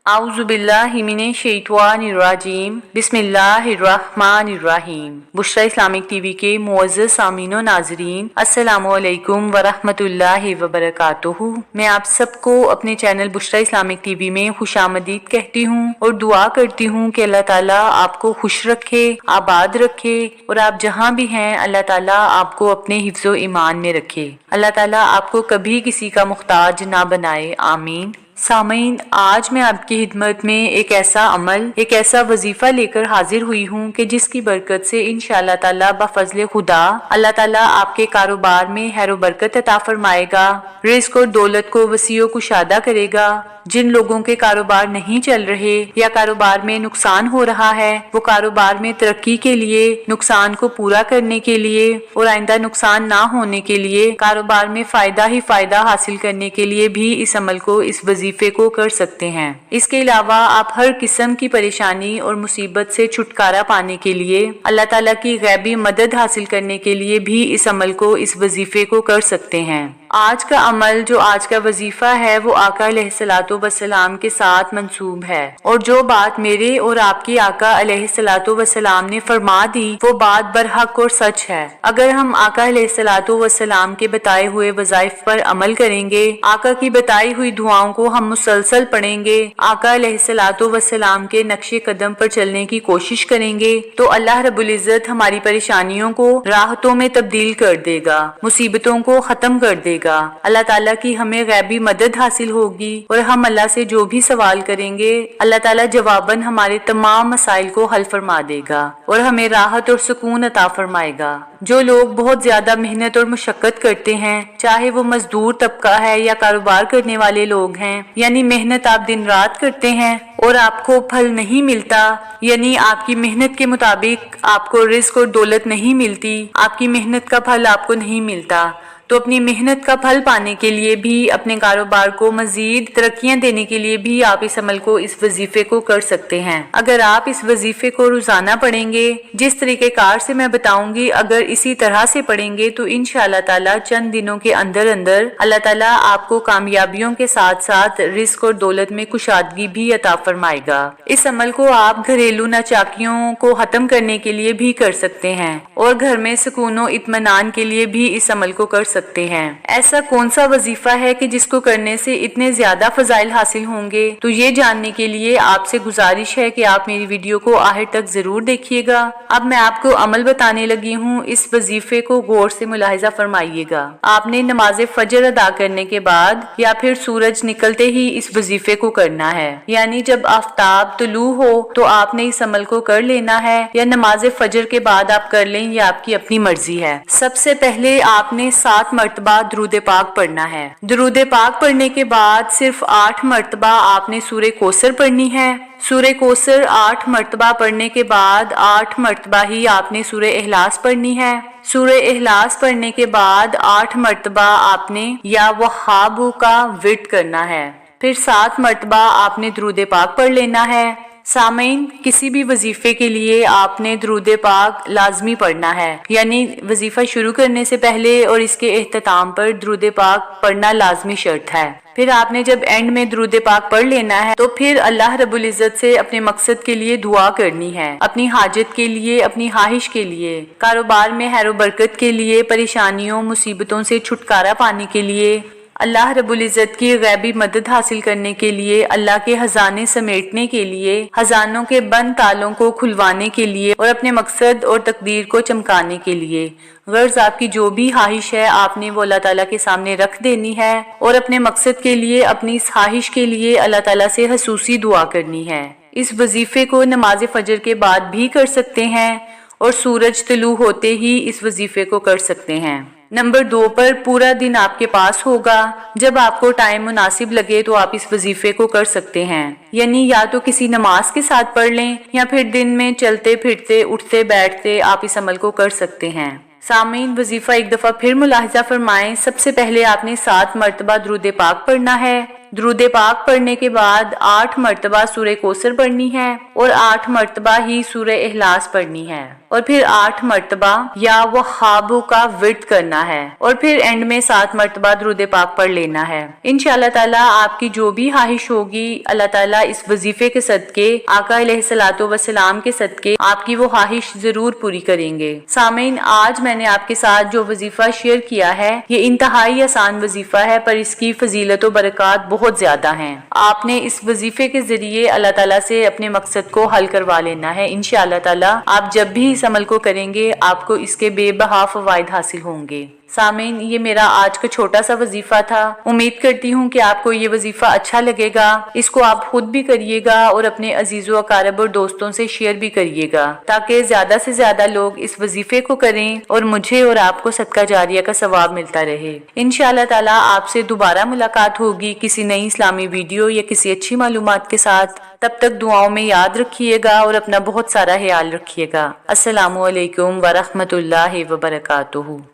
आउज़ुबिल्लाहि मिनश्शैतानिर्रजीम बिस्मिल्लाहिर्रहमानिर्रहीम। Bushra Islamic TV के मुअज़्ज़ज़ सामीन व नाज़रीन, अस्सलामु अलैकुम वरहमतुल्लाहि वबरकातुहू। मैं आप सबको अपने चैनल बुशरा इस्लामिक टीवी में खुशामदीद कहती हूँ और दुआ करती हूँ कि अल्लाह ताला आपको खुश रखे, आबाद रखे और आप जहाँ भी हैं अल्लाह ताला आपको अपने हिफ्ज़ व ईमान में रखे। अल्लाह ताला आपको कभी किसी का मुख्ताज ना बनाए, आमीन। सामीन, आज मैं आपकी खिदमत में एक ऐसा वजीफा लेकर हाजिर हुई हूँ कि जिसकी बरकत से इंशाअल्लाह ताला बफज़ल खुदा अल्लाह ताला आपके कारोबार में खैर व बरकत अता फरमाएगा, रिज़्क़ और दौलत को वसी व कुशादा करेगा। जिन लोगों के कारोबार नहीं चल रहे या कारोबार में नुकसान हो रहा है, वो कारोबार में तरक्की के लिए, नुकसान को पूरा करने के लिए और आइंदा नुकसान ना होने के लिए, कारोबार में फायदा ही फायदा हासिल करने के लिए भी इस अमल को, इस वजीफे को कर सकते हैं। इसके अलावा आप हर किस्म की परेशानी और मुसीबत से छुटकारा पाने के लिए, अल्लाह ताला की गैबी मदद हासिल करने के लिए भी इस अमल को, इस वजीफे को कर सकते हैं। आज का अमल, जो आज का वजीफा है, वो आका अलैहिस्सलातु वस्सलाम के साथ मंसूब है और जो बात मेरे और आपकी आका अलैहिस्सलातु वस्सलाम ने फरमा दी वो बात बरहक और सच है। अगर हम आका अलैहिस्सलातु वस्सलाम के बताए हुए वज़ाइफ पर अमल करेंगे, आका की बताई हुई दुआओं को हम मुसलसल पढ़ेंगे, आका अलैहिस्सलातु वस्सलाम के नक्शे कदम पर चलने की कोशिश करेंगे, तो अल्लाह रब्बुल इज़्ज़त हमारी परेशानियों को राहतों में तब्दील कर देगा, मुसीबतों को खत्म कर देगा। अल्लाह ताला की हमें गैबी मदद हासिल होगी और हम अल्लाह से जो भी सवाल करेंगे अल्लाह ताला जवाबन हमारे तमाम मसाइल को हल फरमा देगा और हमें राहत और सुकून अता फरमाएगा। जो लोग बहुत ज्यादा मेहनत और मुशक्कत करते हैं, चाहे वो मजदूर तबका है या कारोबार करने वाले लोग हैं, यानी मेहनत आप दिन रात करते हैं और आपको फल नहीं मिलता, यानी आपकी मेहनत के मुताबिक आपको रिज़्क़ और दौलत नहीं मिलती, आपकी मेहनत का फल आपको नहीं मिलता, तो अपनी मेहनत का फल पाने के लिए भी, अपने कारोबार को मजीद तरक्कियां देने के लिए भी आप इस अमल को, इस वजीफे को कर सकते हैं। अगर आप इस वजीफे को रोजाना पढ़ेंगे, जिस तरीक़ेकार से मैं बताऊंगी, अगर इसी तरह से पढ़ेंगे तो इंशाअल्लाह ताला चंद दिनों के अंदर अंदर अल्लाह ताला आपको कामयाबियों के साथ साथ रिज़्क़ और दौलत में कुशादगी भी अता फरमाएगा। इस अमल को आप घरेलू नाचाकियों को खत्म करने के लिए भी कर सकते हैं और घर में सुकून व इत्मीनान के लिए भी इस अमल को कर सकते हैं। ऐसा कौन सा वजीफा है कि जिसको करने से इतने ज्यादा फजाइल हासिल होंगे? तो ये जानने के लिए आपसे गुजारिश है कि आप मेरी वीडियो को आखिर तक जरूर देखिएगा। अब मैं आपको अमल बताने लगी हूँ, इस वजीफे को गौर से मुलाहिजा फरमाइएगा। आपने नमाज फजर अदा करने के बाद या फिर सूरज निकलते ही इस वजीफे को करना है, यानी जब आफ्ताब तुलू हो तो आपने इस अमल को कर लेना है, या नमाज फजर के बाद आप कर लें, ये आपकी अपनी मर्जी है। सबसे पहले आपने 7 मर्तबा दुरूद पाक पढ़ना है। दुरूद पाक पढ़ने के बाद सिर्फ 8 मर्तबा आपने सूरे कौसर पढ़नी है। सूरे कौसर 8 मर्तबा पढ़ने के बाद 8 मर्तबा ही आपने सूरे इखलास पढ़नी है। सूरे इखलास पढ़ने के बाद 8 मर्तबा आपने या वहाबू का विर्द करना है। फिर 7 मर्तबा आपने दुरूद पाक पढ़ लेना है। सामीन, किसी भी वजीफे के लिए आपने दुरूद पाक लाजमी पढ़ना है, यानी वजीफा शुरू करने से पहले और इसके एहतताम पर दुरूद पाक पढ़ना लाजमी शर्त है। फिर आपने जब एंड में दुरूद पाक पढ़ लेना है तो फिर अल्लाह रब्बुल इज़्ज़त से अपने मकसद के लिए दुआ करनी है, अपनी हाजत के लिए, अपनी ख्वाहिश के लिए, कारोबार में खैर व बरकत के लिए, परेशानियों मुसीबतों से छुटकारा पाने के लिए, अल्लाह रब्बुल इज़्ज़त की गैबी मदद हासिल करने के लिए, अल्लाह के खजाने समेटने के लिए, खजानों के बंद तालों को खुलवाने के लिए और अपने मकसद और तकदीर को चमकाने के लिए। गर्ज आपकी जो भी ख्वाहिश है आपने वो अल्लाह ताला के सामने रख देनी है और अपने मकसद के लिए, अपनी इस ख्वाहिश के लिए अल्लाह ताला से खसूसी दुआ करनी है। इस वजीफे को नमाज फजर के बाद भी कर सकते हैं और सूरज तुलू होते ही इस वजीफे को कर सकते हैं। नंबर 2 पर पूरा दिन आपके पास होगा, जब आपको टाइम मुनासिब लगे तो आप इस वजीफे को कर सकते हैं, यानी या तो किसी नमाज के साथ पढ़ लें या फिर दिन में चलते फिरते, उठते बैठते आप इस अमल को कर सकते हैं। सामीन, वजीफा एक दफा फिर मुलाहिजा फरमाएं। सबसे पहले आपने 7 मर्तबा दुरूद पाक पढ़ना है। درود پاک پڑھنے کے بعد 8 مرتبہ سورہ کوثر پڑھنی ہے اور 8 مرتبہ ہی سورہ اخلاص پڑھنی ہے اور پھر 8 مرتبہ یا وہابو کا ورد کرنا ہے اور پھر اینڈ میں 7 مرتبہ درود پاک پڑھ لینا ہے۔ انشاءاللہ تعالیٰ آپ کی جو بھی خواہش ہوگی اللہ تعالیٰ اس وظیفے کے صدقے آقا علیہ الصلوۃ والسلام کے صدقے آپ کی وہ خواہش ضرور پوری کریں گے۔ سامعین، آج میں نے آپ کے ساتھ جو وظیفہ شیئر کیا ہے یہ انتہائی آسان وظیفہ ہے پر اس کی فضیلت و برکات بہت زیادہ ہیں۔ آپ نے اس وظیفے کے ذریعے اللہ تعالیٰ سے اپنے مقصد کو حل کروا لینا ہے۔ انشاءاللہ تعالیٰ آپ جب بھی اس عمل کو کریں گے آپ کو اس کے بے بہا فوائد حاصل ہوں گے۔ سامعین، یہ میرا آج کا چھوٹا سا وظیفہ تھا۔ امید کرتی ہوں کہ آپ کو یہ وظیفہ اچھا لگے گا۔ اس کو آپ خود بھی کریے گا اور اپنے عزیز و اقارب اور دوستوں سے شیئر بھی کریے گا تاکہ زیادہ سے زیادہ لوگ اس وظیفے کو کریں اور مجھے اور آپ کو صدقہ جاریہ کا ثواب ملتا رہے۔ انشاءاللہ تعالیٰ آپ سے دوبارہ ملاقات ہوگی کسی نئی اسلامی ویڈیو یا کسی اچھی معلومات کے ساتھ۔ تب تک دعاؤں میں یاد رکھیے گا اور اپنا بہت سارا خیال رکھیے گا۔ السلام علیکم ورحمۃ اللہ وبرکاتہ۔